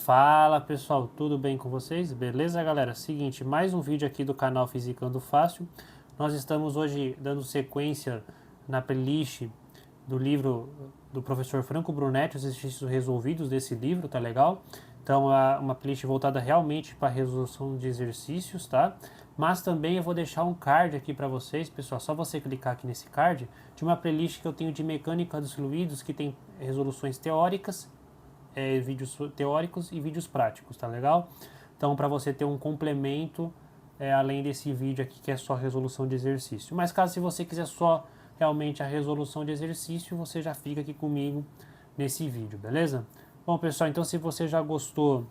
Fala pessoal, tudo bem com vocês? Beleza, galera? Seguinte, mais um vídeo aqui do canal Fisicando Fácil. Nós estamos hoje dando sequência na playlist do livro do professor Franco Brunetti, os exercícios resolvidos desse livro, tá legal? Então é uma playlist voltada realmente para resolução de exercícios, tá? Mas também eu vou deixar um card aqui para vocês, pessoal, só você clicar aqui nesse card, de uma playlist que eu tenho de mecânica dos fluidos, que tem resoluções teóricas, vídeos teóricos e vídeos práticos, tá legal? Então, para você ter um complemento, além desse vídeo aqui que é só resolução de exercício. Mas caso se você quiser só realmente a resolução de exercício, você já fica aqui comigo nesse vídeo, beleza? Bom, pessoal, então se você já gostou,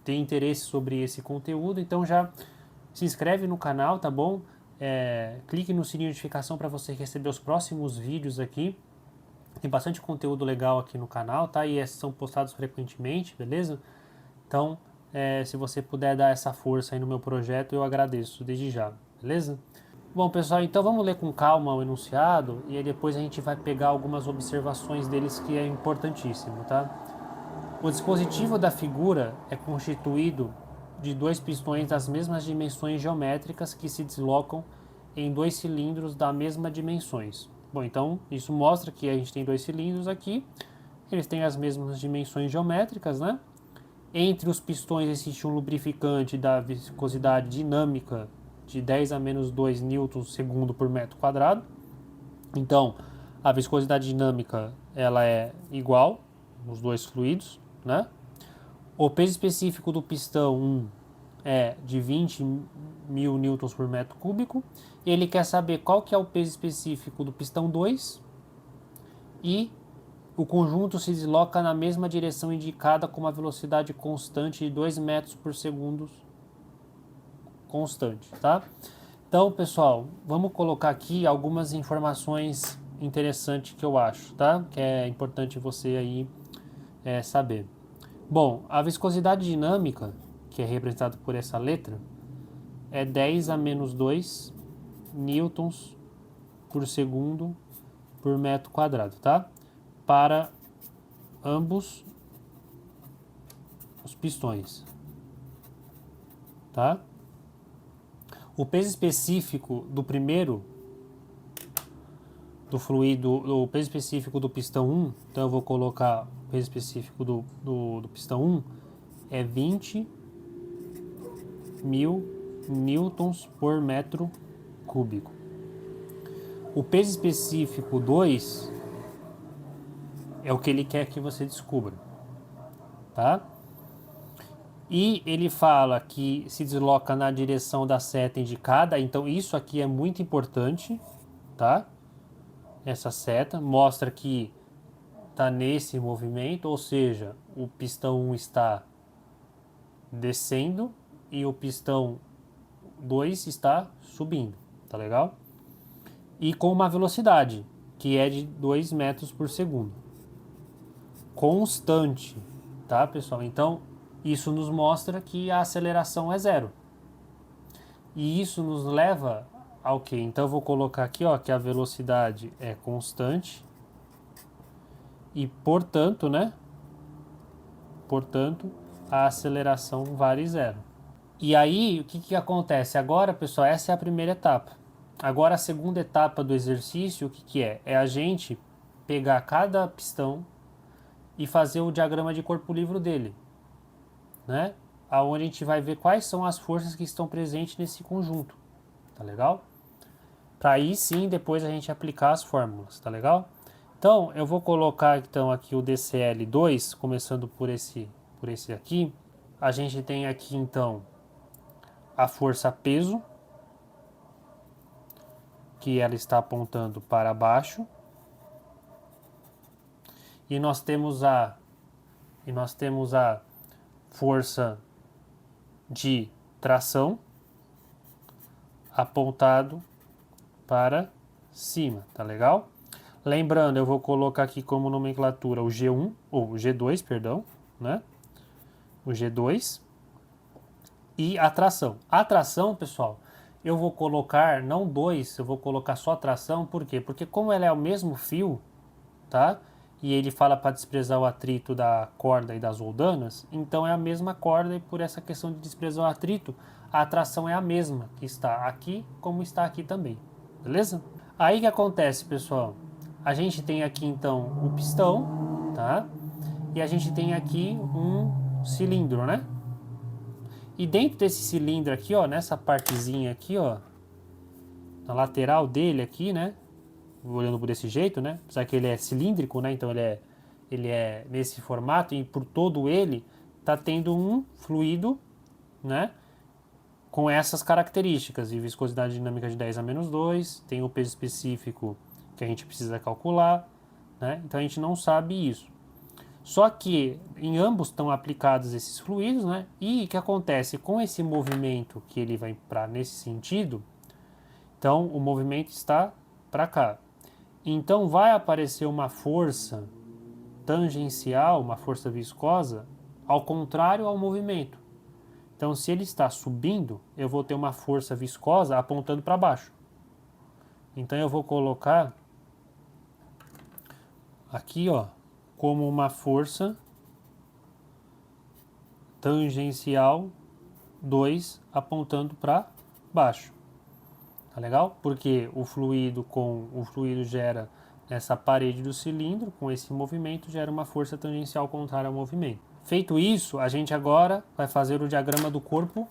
tem interesse sobre esse conteúdo, então já se inscreve no canal, tá bom? Clique no sininho de notificação para você receber os próximos vídeos aqui. Tem bastante conteúdo legal aqui no canal, tá? E esses são postados frequentemente, beleza? Então, se você puder dar essa força aí no meu projeto, eu agradeço desde já, beleza? Bom, pessoal, então vamos ler com calma o enunciado e aí depois a gente vai pegar algumas observações deles que é importantíssimo, tá? O dispositivo da figura é constituído de dois pistões das mesmas dimensões geométricas que se deslocam em dois cilindros das mesmas dimensões. Bom, então isso mostra que a gente tem dois cilindros aqui, eles têm as mesmas dimensões geométricas, né? Entre os pistões existe um lubrificante da viscosidade dinâmica de 10 a menos 2 newtons segundo por metro quadrado. Então, a viscosidade dinâmica ela é igual nos dois fluidos, né? O peso específico do pistão 1 é de 20.000 newtons por metro cúbico. Ele quer saber qual que é o peso específico do pistão 2 e o conjunto se desloca na mesma direção indicada com uma velocidade constante de 2 metros por segundo constante, tá? Então, pessoal, vamos colocar aqui algumas informações interessantes que eu acho, tá? Que é importante você aí saber. Bom, a viscosidade dinâmica, que é representada por essa letra, é 10 a menos 2 newtons por segundo por metro quadrado, tá? Para ambos os pistões, tá? O peso específico do primeiro, do fluido, o peso específico do pistão 1, então eu vou colocar o peso específico do pistão 1 é 20.000 newtons por metro cúbico. O peso específico 2 é o que ele quer que você descubra, tá? E ele fala que se desloca na direção da seta indicada, então isso aqui é muito importante, tá? Essa seta mostra que está nesse movimento, ou seja, o pistão 1 está descendo e o pistão 2 está subindo, tá legal? E com uma velocidade que é de 2 metros por segundo. Constante, tá, pessoal? Então, isso nos mostra que a aceleração é zero. E isso nos leva ao quê? Então, eu vou colocar aqui, ó, que a velocidade é constante e, portanto, né? Portanto, a aceleração vale zero. E aí, o que acontece? Agora, pessoal, essa é a primeira etapa. Agora, a segunda etapa do exercício, o que é? É a gente pegar cada pistão e fazer o diagrama de corpo livre dele, né? Aonde a gente vai ver quais são as forças que estão presentes nesse conjunto, tá legal? Para aí sim, depois a gente aplicar as fórmulas, tá legal? Então, eu vou colocar então aqui o DCL2, começando por esse aqui. A gente tem aqui então a força peso, que ela está apontando para baixo. E nós temos a força de tração apontado para cima, tá legal? Lembrando, eu vou colocar aqui como nomenclatura o G1, ou o G2, perdão, né? O G2 e a tração. A tração, pessoal, eu vou colocar não 2, eu vou colocar só tração, por quê? Porque como ela é o mesmo fio, tá? e ele fala para desprezar o atrito da corda e das roldanas, então é a mesma corda e por essa questão de desprezar o atrito, a atração é a mesma que está aqui como está aqui também, beleza? Aí que acontece, pessoal? A gente tem aqui então o pistão, tá? E a gente tem aqui um cilindro, né? E dentro desse cilindro aqui, ó, nessa partezinha aqui, ó, na lateral dele aqui, né? Olhando por desse jeito, né? Apesar que ele é cilíndrico, né? Então ele é nesse formato e por todo ele tá tendo um fluido, né? Com essas características de viscosidade dinâmica de 10 a menos 2, tem o peso específico que a gente precisa calcular, né? Então a gente não sabe isso. Só que em ambos estão aplicados esses fluidos, né? E o que acontece com esse movimento que ele vai para nesse sentido? Então o movimento está para cá. Então vai aparecer uma força tangencial, uma força viscosa, ao contrário ao movimento. Então, se ele está subindo, eu vou ter uma força viscosa apontando para baixo. Então, eu vou colocar aqui, ó, como uma força tangencial 2 apontando para baixo. Tá legal? Porque o fluido gera essa parede do cilindro, com esse movimento, gera uma força tangencial contrária ao movimento. Feito isso, a gente agora vai fazer o diagrama do corpo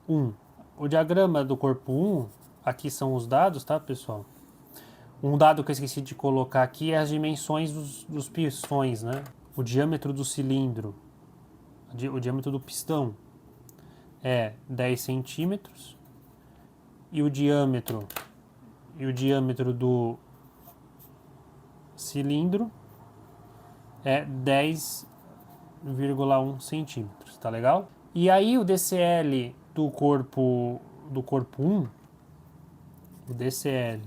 1. O diagrama do corpo 1, aqui são os dados, tá, pessoal? Um dado que eu esqueci de colocar aqui é as dimensões dos pistões, né? O diâmetro do cilindro, o diâmetro do pistão é 10 centímetros e o diâmetro do cilindro é 10,1 centímetros, tá legal? E aí o DCL do corpo 1, o DCL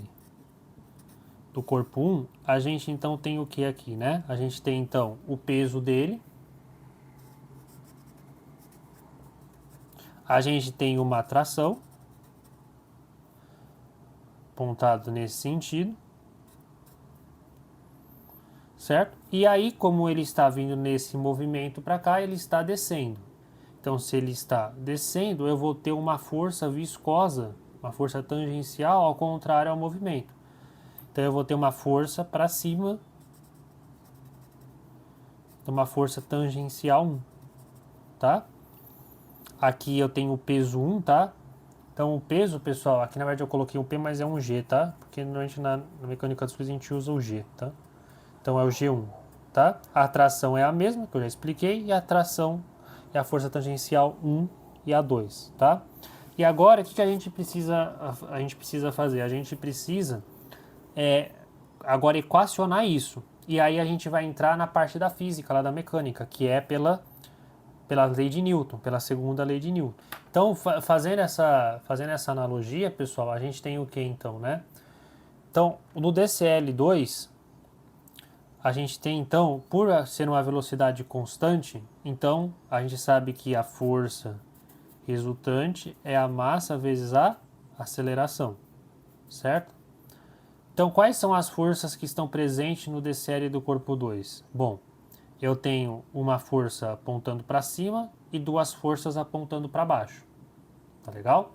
do corpo 1, a gente então tem o que aqui, né? A gente tem então o peso dele, a gente tem uma atração, apontado nesse sentido, certo? E aí, como ele está vindo nesse movimento para cá, ele está descendo. Então, se ele está descendo, eu vou ter uma força viscosa, uma força tangencial ao contrário ao movimento. Então, eu vou ter uma força para cima, uma força tangencial 1, tá? Aqui eu tenho o peso 1, tá? Então, o peso, pessoal, aqui na verdade eu coloquei um P, mas é um G, tá? Porque normalmente na mecânica dos fluidos a gente usa o G, tá? Então, é o G1, tá? A atração é a mesma, que eu já expliquei, e a atração é a força tangencial 1 e a 2, tá? E agora, o que a gente precisa fazer? A gente precisa agora equacionar isso. E aí a gente vai entrar na parte da física, lá da mecânica, que é pela lei de Newton, pela segunda lei de Newton. Então, fazendo essa analogia, pessoal, a gente tem o que então, né? Então, no DCL2, a gente tem então, por ser uma velocidade constante, então a gente sabe que a força resultante é a massa vezes a aceleração, certo? Então, quais são as forças que estão presentes no DCL do corpo 2? Bom, eu tenho uma força apontando para cima e duas forças apontando para baixo. Tá legal?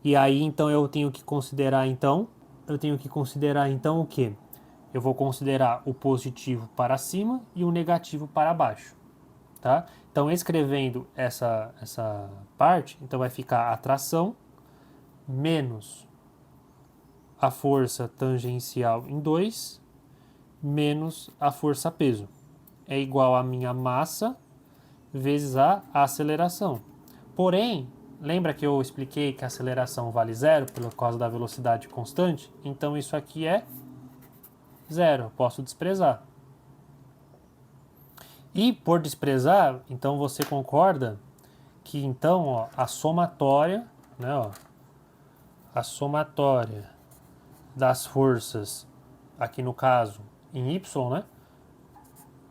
E aí, então, eu tenho que considerar o quê? Eu vou considerar o positivo para cima e o negativo para baixo, tá? Então, escrevendo essa parte, então vai ficar a atração menos a força tangencial em 2 menos a força peso. É igual a minha massa vezes a aceleração. Porém, lembra que eu expliquei que a aceleração vale zero por causa da velocidade constante? Então isso aqui é zero, eu posso desprezar. E por desprezar, então você concorda que então ó, a somatória, né, ó, a somatória das forças, aqui no caso em Y, né,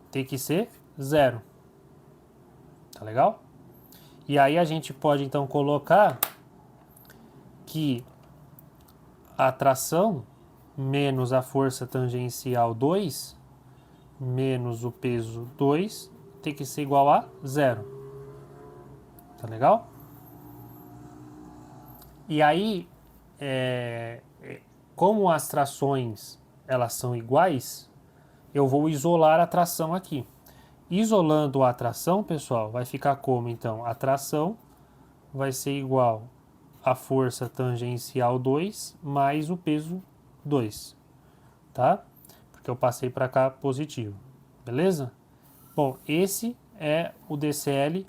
tem que ser zero. Tá legal? E aí a gente pode então colocar que a atração menos a força tangencial 2 menos o peso 2 tem que ser igual a 0. Tá legal? E aí, como as trações elas são iguais, eu vou isolar a tração aqui. Isolando a tração, pessoal, vai ficar como então? A tração vai ser igual a força tangencial 2 mais o peso 2, tá? Porque eu passei para cá positivo, beleza? Bom, esse é o DCL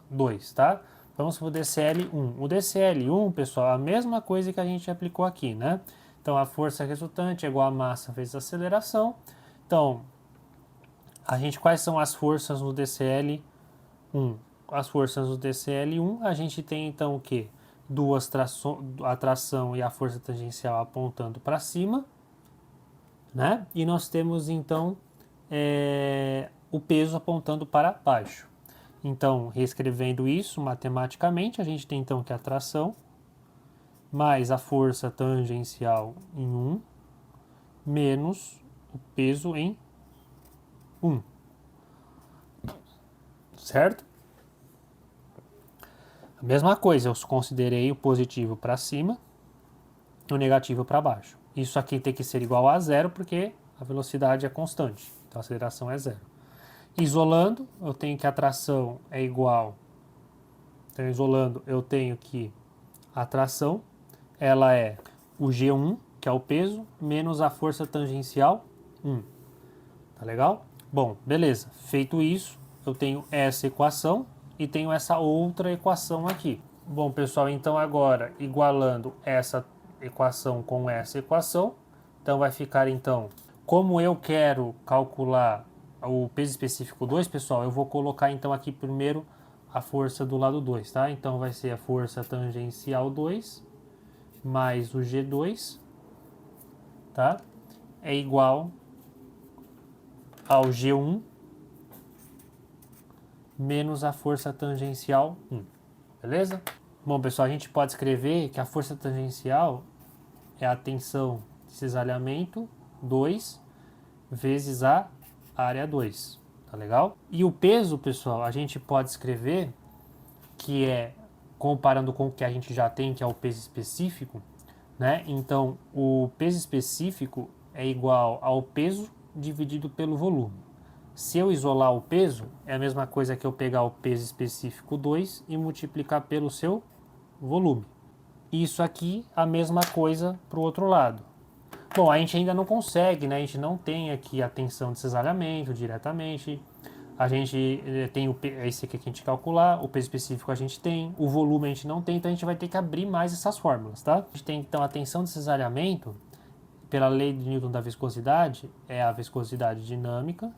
2, tá? Vamos para o DCL1. O DCL1, pessoal, é a mesma coisa que a gente aplicou aqui, né? Então, a força resultante é igual a massa vezes a aceleração. Então, quais são as forças no DCL1? As forças no DCL1, a gente tem então o quê? A tração e a força tangencial apontando para cima, né? E nós temos então o peso apontando para baixo. Então, reescrevendo isso matematicamente, a gente tem então que a tração mais a força tangencial em 1 menos o peso em 1. Certo? A mesma coisa, eu considerei o positivo para cima e o negativo para baixo. Isso aqui tem que ser igual a 0 porque a velocidade é constante, então a aceleração é 0. Isolando, eu tenho que a tração é igual. Então, isolando, eu tenho que a tração ela é o G1, que é o peso, menos a força tangencial 1. Tá legal? Bom, beleza. Feito isso, eu tenho essa equação e tenho essa outra equação aqui. Bom, pessoal, então agora, igualando essa equação com essa equação, então vai ficar, então, como eu quero calcular o peso específico 2, pessoal, eu vou colocar, então, aqui primeiro a força do lado 2, tá? Então, vai ser a força tangencial 2 mais o G2, tá? É igual ao G1 menos a força tangencial 1, beleza? Bom, pessoal, a gente pode escrever que a força tangencial é a tensão de cisalhamento 2 vezes a área 2, tá legal? E o peso, pessoal, a gente pode escrever que é, comparando com o que a gente já tem, que é o peso específico, né? Então, o peso específico é igual ao peso dividido pelo volume. Se eu isolar o peso, é a mesma coisa que eu pegar o peso específico 2 e multiplicar pelo seu volume. Isso aqui, a mesma coisa para o outro lado. Bom, a gente ainda não consegue, né? A gente não tem aqui a tensão de cisalhamento diretamente. A gente tem esse aqui que a gente calcular, o peso específico a gente tem, o volume a gente não tem, então a gente vai ter que abrir mais essas fórmulas, tá? A gente tem então a tensão de cisalhamento, pela lei de Newton da viscosidade, é a viscosidade dinâmica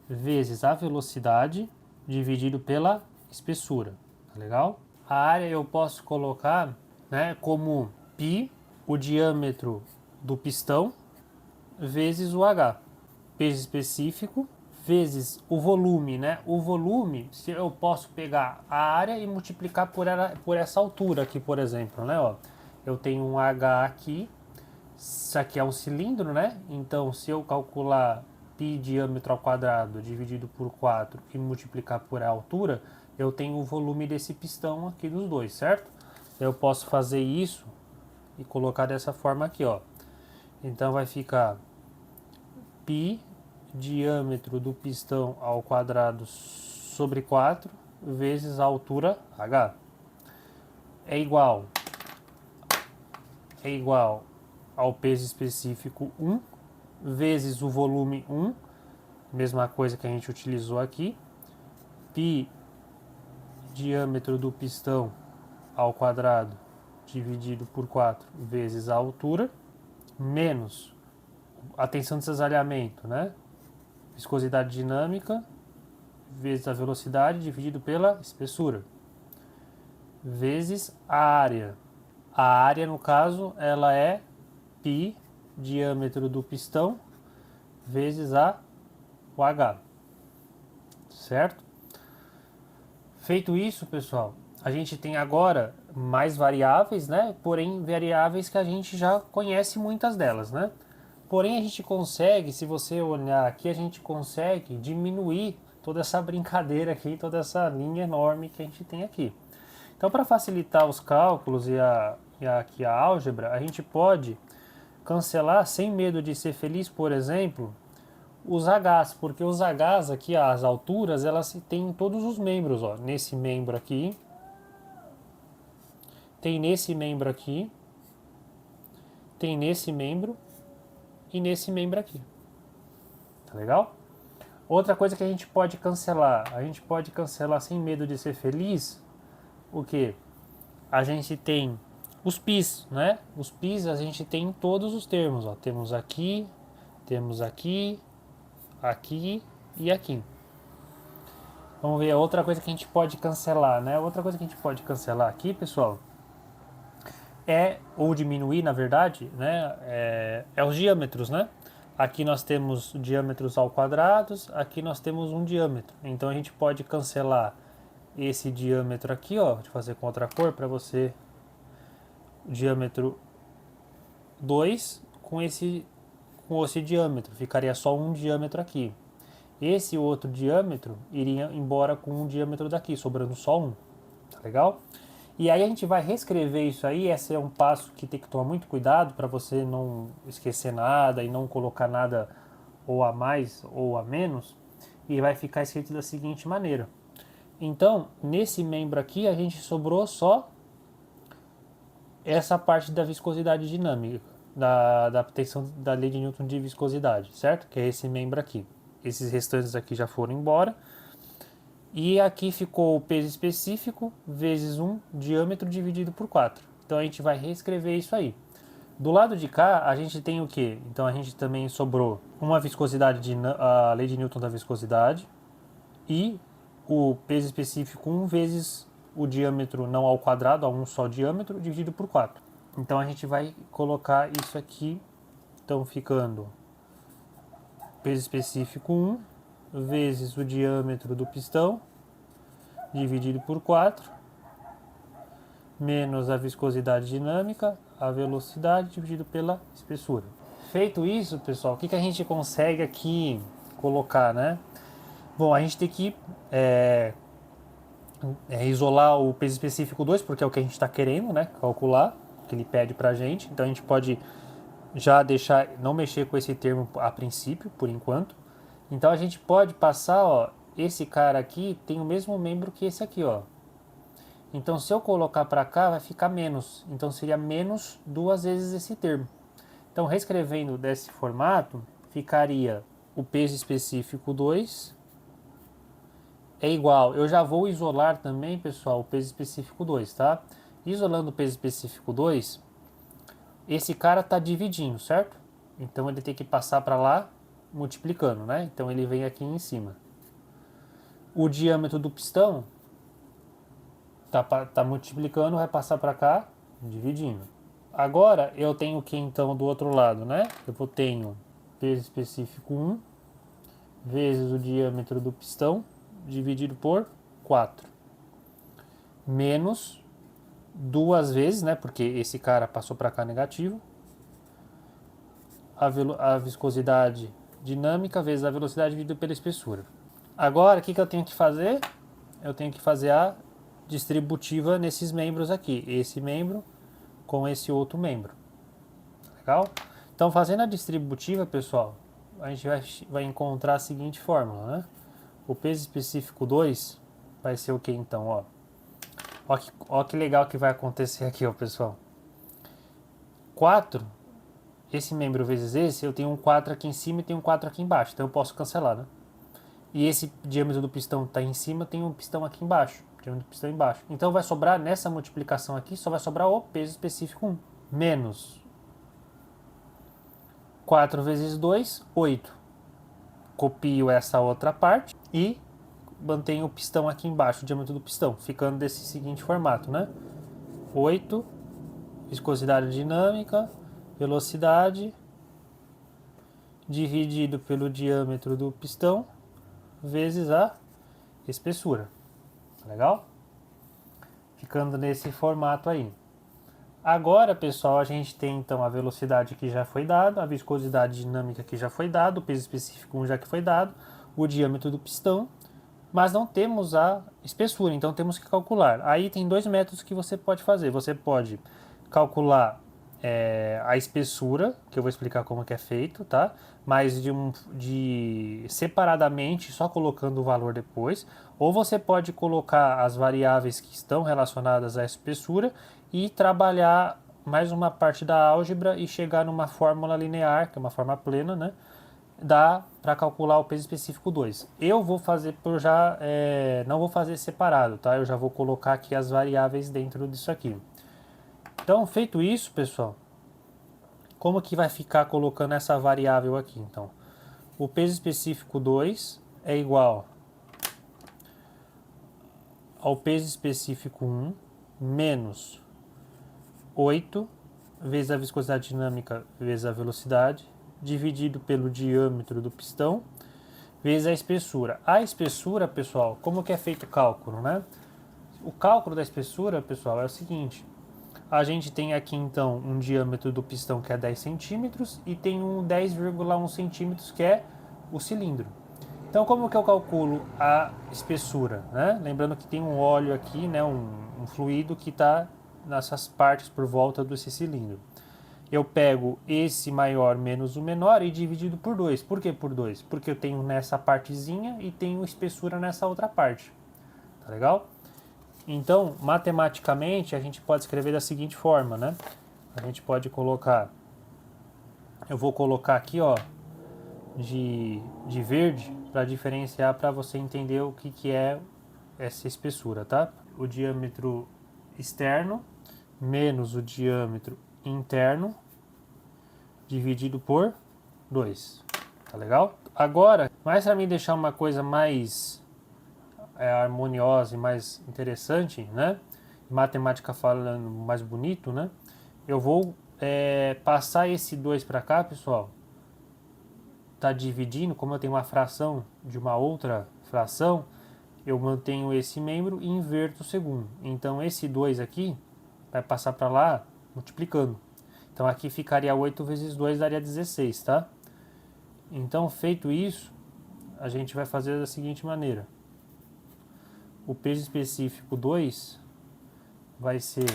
vezes a velocidade dividido pela espessura, tá legal? A área eu posso colocar, né, como π, o diâmetro do pistão, vezes o H, peso específico, vezes o volume, né? O volume, se eu posso pegar a área e multiplicar por essa altura aqui, por exemplo, né? Ó, eu tenho um H aqui, isso aqui é um cilindro, né? Então, se eu calcular π diâmetro ao quadrado dividido por 4 e multiplicar por a altura, eu tenho o volume desse pistão aqui dos dois, certo? Eu posso fazer isso e colocar dessa forma aqui, ó. Então, vai ficar π diâmetro do pistão ao quadrado sobre 4 vezes a altura h é igual ao peso específico 1 vezes o volume 1, mesma coisa que a gente utilizou aqui, π diâmetro do pistão ao quadrado dividido por 4 vezes a altura, menos a tensão de cisalhamento, né? Viscosidade dinâmica vezes a velocidade dividido pela espessura, vezes a área. A área, no caso, ela é π, diâmetro do pistão, vezes o H. Certo? Feito isso, pessoal, a gente tem agora mais variáveis, né? Porém, variáveis que a gente já conhece muitas delas, né? Porém, a gente consegue, se você olhar aqui, a gente consegue diminuir toda essa brincadeira aqui, toda essa linha enorme que a gente tem aqui. Então, para facilitar os cálculos aqui a álgebra, a gente pode cancelar, sem medo de ser feliz, por exemplo, os H's, porque os H's aqui, as alturas, elas têm todos os membros, ó. Nesse membro aqui, tem nesse membro aqui, tem nesse membro e nesse membro aqui. Tá legal? Outra coisa que a gente pode cancelar sem medo de ser feliz, o que? A gente tem os pis, né? Os pis a gente tem em todos os termos, ó. Temos aqui, aqui e aqui. Vamos ver outra coisa que a gente pode cancelar, né? Outra coisa que a gente pode cancelar aqui, pessoal, ou diminuir, na verdade, né? É os diâmetros, né? Aqui nós temos diâmetros ao quadrado, aqui nós temos um diâmetro. Então a gente pode cancelar esse diâmetro aqui, ó, de fazer com outra cor para você, diâmetro 2 com esse diâmetro, ficaria só um diâmetro aqui. Esse outro diâmetro iria embora com um diâmetro daqui, sobrando só um, tá legal? E aí a gente vai reescrever isso aí, esse é um passo que tem que tomar muito cuidado para você não esquecer nada e não colocar nada ou a mais ou a menos, e vai ficar escrito da seguinte maneira. Então, nesse membro aqui, a gente sobrou só essa parte da viscosidade dinâmica, da adaptação da lei de Newton de viscosidade, certo? Que é esse membro aqui. Esses restantes aqui já foram embora. E aqui ficou o peso específico vezes 1 diâmetro dividido por 4. Então a gente vai reescrever isso aí. Do lado de cá, a gente tem o quê? Então a gente também sobrou uma viscosidade, a lei de Newton da viscosidade, e o peso específico 1 vezes o diâmetro não ao quadrado, a um só diâmetro, dividido por 4. Então a gente vai colocar isso aqui, então ficando peso específico 1 vezes o diâmetro do pistão, dividido por 4, menos a viscosidade dinâmica, a velocidade, dividido pela espessura. Feito isso, pessoal, o que a gente consegue aqui colocar, né? Bom, a gente tem que isolar o peso específico 2, porque é o que a gente está querendo, né? Calcular, que ele pede pra gente. Então a gente pode já deixar, não mexer com esse termo a princípio, por enquanto. Então a gente pode passar, ó, esse cara aqui tem o mesmo membro que esse aqui, ó. Então se eu colocar para cá vai ficar menos, então seria menos 2 vezes esse termo. Então reescrevendo desse formato, ficaria o peso específico 2 é igual, eu já vou isolar também, pessoal, o peso específico 2, tá? Isolando o peso específico 2, esse cara está dividindo, certo? Então ele tem que passar para lá multiplicando, né? Então ele vem aqui em cima. O diâmetro do pistão tá multiplicando, vai passar para cá, dividindo. Agora eu tenho que então do outro lado, né? Eu tenho peso específico 1 vezes o diâmetro do pistão dividido por 4. Menos 2 vezes, né? Porque esse cara passou para cá negativo. A viscosidade dinâmica vezes a velocidade dividida pela espessura. Agora, o que eu tenho que fazer? Eu tenho que fazer a distributiva nesses membros aqui. Esse membro com esse outro membro. Legal? Então, fazendo a distributiva, pessoal, a gente vai encontrar a seguinte fórmula, né? O peso específico 2 vai ser o que então, ó? Ó que legal que vai acontecer aqui, ó, pessoal. 4, esse membro vezes esse, eu tenho um 4 aqui em cima e tenho um 4 aqui embaixo. Então eu posso cancelar, né? E esse diâmetro do pistão está em cima, tem um pistão aqui embaixo. Diâmetro do pistão embaixo. Então vai sobrar, nessa multiplicação aqui, só vai sobrar o peso específico 1. Menos 4 vezes 2, 8. Copio essa outra parte e mantenho o pistão aqui embaixo, o diâmetro do pistão, ficando desse seguinte formato, né? 8, viscosidade dinâmica, velocidade, dividido pelo diâmetro do pistão, vezes a espessura. Legal? Ficando nesse formato aí. Agora, pessoal, a gente tem então a velocidade que já foi dada, a viscosidade dinâmica que já foi dado, o peso específico 1 já que foi dado, o diâmetro do pistão, mas não temos a espessura, então temos que calcular. Aí tem dois métodos que você pode fazer. Você pode calcular a espessura, que eu vou explicar como que é feito, tá? Mas separadamente, só colocando o valor depois. Ou você pode colocar as variáveis que estão relacionadas à espessura e trabalhar mais uma parte da álgebra e chegar numa fórmula linear, que é uma forma plena, né? Dá para calcular o peso específico 2. Eu vou fazer por já, não vou fazer separado, tá? Eu já vou colocar aqui as variáveis dentro disso aqui. Então, feito isso, pessoal, como que vai ficar colocando essa variável aqui? Então, o peso específico 2 é igual ao peso específico 1 menos 8 vezes a viscosidade dinâmica vezes a velocidade, dividido pelo diâmetro do pistão, vezes a espessura. A espessura, pessoal, como que é feito o cálculo, né? O cálculo da espessura, pessoal, é o seguinte. A gente tem aqui, então, um diâmetro do pistão que é 10 centímetros e tem um 10,1 centímetros que é o cilindro. Então, como que eu calculo a espessura, né? Lembrando que tem um óleo aqui, né? Um fluido que está nessas partes por volta desse cilindro. Eu pego esse maior menos o menor e dividido por 2. Por que por 2? Porque eu tenho nessa partezinha e tenho espessura nessa outra parte. Tá legal? Então, matematicamente, a gente pode escrever da seguinte forma, né? A gente pode colocar... Eu vou colocar aqui, ó, de verde, para diferenciar, para você entender o que é essa espessura, tá? O diâmetro externo menos o diâmetro interno dividido por 2. Tá legal? Agora, mais para mim deixar uma coisa mais harmoniosa e mais interessante, né? Matemática falando mais bonito, né? Eu vou passar esse 2 para cá, pessoal. Tá dividindo, como eu tenho uma fração de uma outra fração, eu mantenho esse membro e inverto o segundo. Então esse 2 aqui vai passar para lá multiplicando. Então aqui ficaria 8 vezes 2, daria 16, tá? Então, feito isso, a gente vai fazer da seguinte maneira. O peso específico 2 vai ser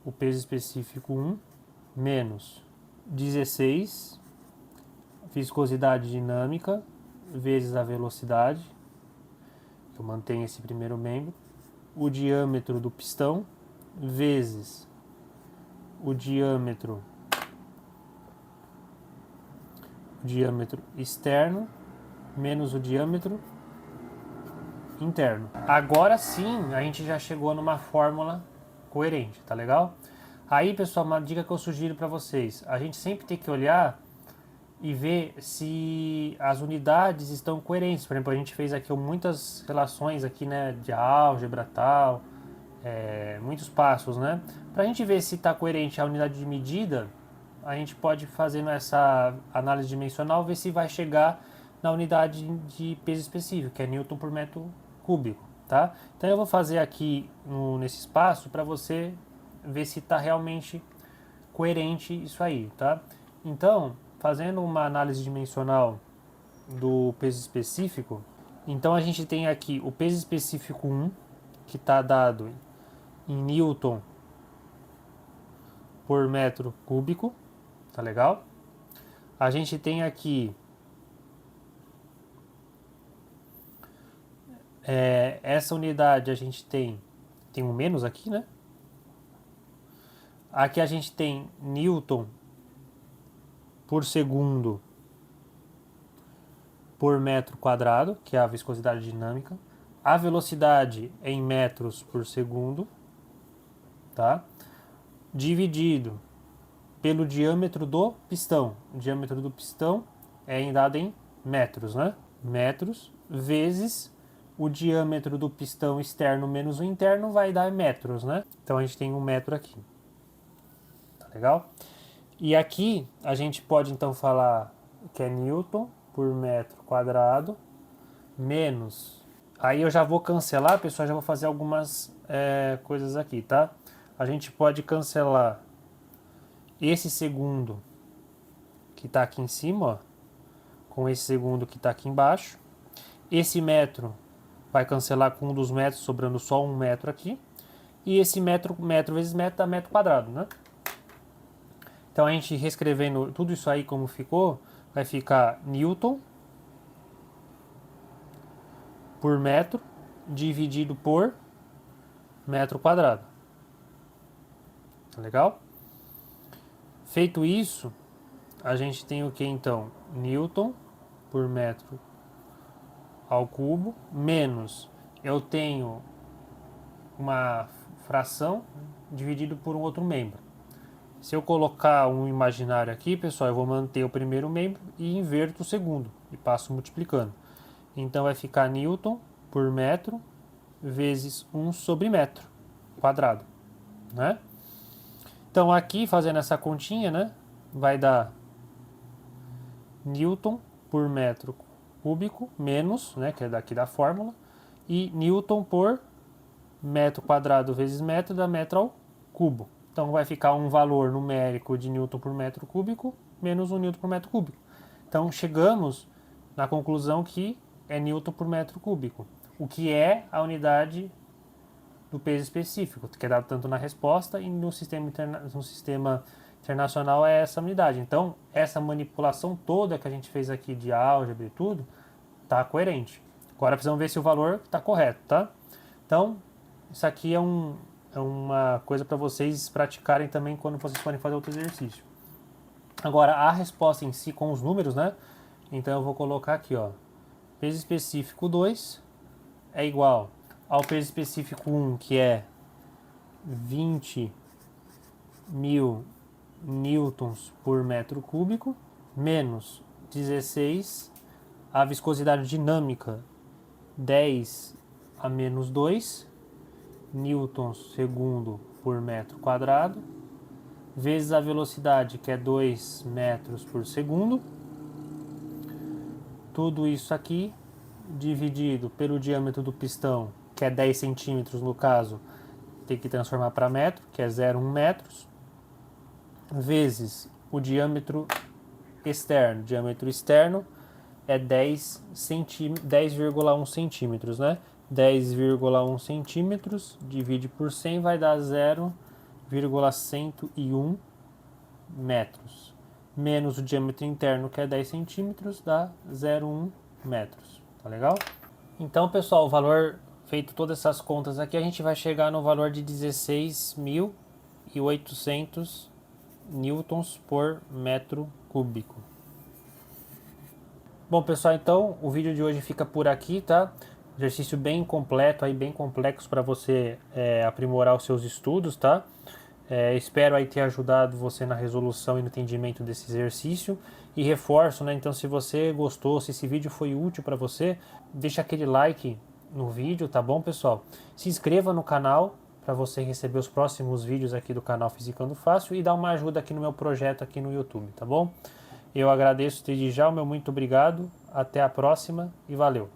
o peso específico 1 menos 16, viscosidade dinâmica, vezes a velocidade, eu mantenho esse primeiro membro, o diâmetro do pistão, vezes o diâmetro externo, menos o diâmetro interno. Agora sim, a gente já chegou numa fórmula coerente, tá legal? Aí, pessoal, uma dica que eu sugiro para vocês. A gente sempre tem que olhar e ver se as unidades estão coerentes. Por exemplo, a gente fez aqui muitas relações aqui, né, de álgebra tal, muitos passos, né? Para a gente ver se está coerente a unidade de medida, a gente pode fazer essa análise dimensional, ver se vai chegar na unidade de peso específico, que é Newton por metro cúbico, tá? Então eu vou fazer aqui nesse espaço para você ver se está realmente coerente isso aí, tá? Então, fazendo uma análise dimensional do peso específico, então a gente tem aqui o peso específico 1, que está dado em Newton por metro cúbico, tá legal? A gente tem aqui essa unidade, a gente tem um menos aqui, né? Aqui a gente tem Newton por segundo por metro quadrado, que é a viscosidade dinâmica. A velocidade é em metros por segundo, tá? Dividido pelo diâmetro do pistão. O diâmetro do pistão é dado em metros, né? Metros vezes o diâmetro do pistão externo menos o interno vai dar metros, né? Então a gente tem 1 metro aqui. Tá legal? E aqui a gente pode então falar que é Newton por metro quadrado menos... Aí eu já vou cancelar, pessoal, já vou fazer algumas coisas aqui, tá? a gente pode cancelar esse segundo que está aqui em cima, ó, com esse segundo que está aqui embaixo. Esse metro vai cancelar com um dos metros, sobrando só 1 metro aqui. E esse metro vezes metro dá metro quadrado, né? Então a gente reescrevendo tudo isso aí como ficou, vai ficar Newton por metro dividido por metro quadrado. Tá legal? Feito isso, a gente tem o que então? Newton por metro ao cubo menos, eu tenho uma fração dividido por um outro membro. Se eu colocar um imaginário aqui, pessoal, eu vou manter o primeiro membro e inverto o segundo e passo multiplicando. Então vai ficar Newton por metro vezes 1 sobre metro quadrado, né? Então aqui, fazendo essa continha, né, vai dar Newton por metro cúbico menos, né, que é daqui da fórmula, e Newton por metro quadrado vezes metro dá metro ao cubo. Então vai ficar um valor numérico de Newton por metro cúbico menos 1 Newton por metro cúbico. Então chegamos na conclusão que é Newton por metro cúbico, o que é a unidade do peso específico, que é dado tanto na resposta e no sistema internacional é essa unidade. Então essa manipulação toda que a gente fez aqui de álgebra e tudo está coerente. Agora precisamos ver se o valor está correto, tá? Então isso aqui é uma coisa para vocês praticarem também quando vocês forem fazer outro exercício. Agora, a resposta em si com os números, né? Então eu vou colocar aqui, ó. Peso específico 2 é igual ao peso específico 1, que é 20.000 newtons por metro cúbico, menos 16, a viscosidade dinâmica 10 a menos 2, newtons segundo por metro quadrado, vezes a velocidade, que é 2 metros por segundo. Tudo isso aqui dividido pelo diâmetro do pistão, que é 10 centímetros no caso, tem que transformar para metro, que é 0,1 metros, vezes o diâmetro externo. O diâmetro externo é 10,1 centímetros, né? 10,1 centímetros divide por 100 vai dar 0,101 metros. Menos o diâmetro interno, que é 10 centímetros, dá 0,1 metros. Tá legal? Então, pessoal, o valor, feito todas essas contas aqui, a gente vai chegar no valor de 16.800 newtons por metro cúbico. Bom, pessoal, então o vídeo de hoje fica por aqui, tá? Exercício bem completo, aí, bem complexo para você aprimorar os seus estudos, tá? Espero aí ter ajudado você na resolução e no entendimento desse exercício. E reforço, né? Então, se você gostou, se esse vídeo foi útil para você, deixa aquele like no vídeo, tá bom, pessoal? Se inscreva no canal para você receber os próximos vídeos aqui do canal Fisicando Fácil e dar uma ajuda aqui no meu projeto aqui no YouTube, tá bom? Eu agradeço desde já, o meu muito obrigado, até a próxima e valeu!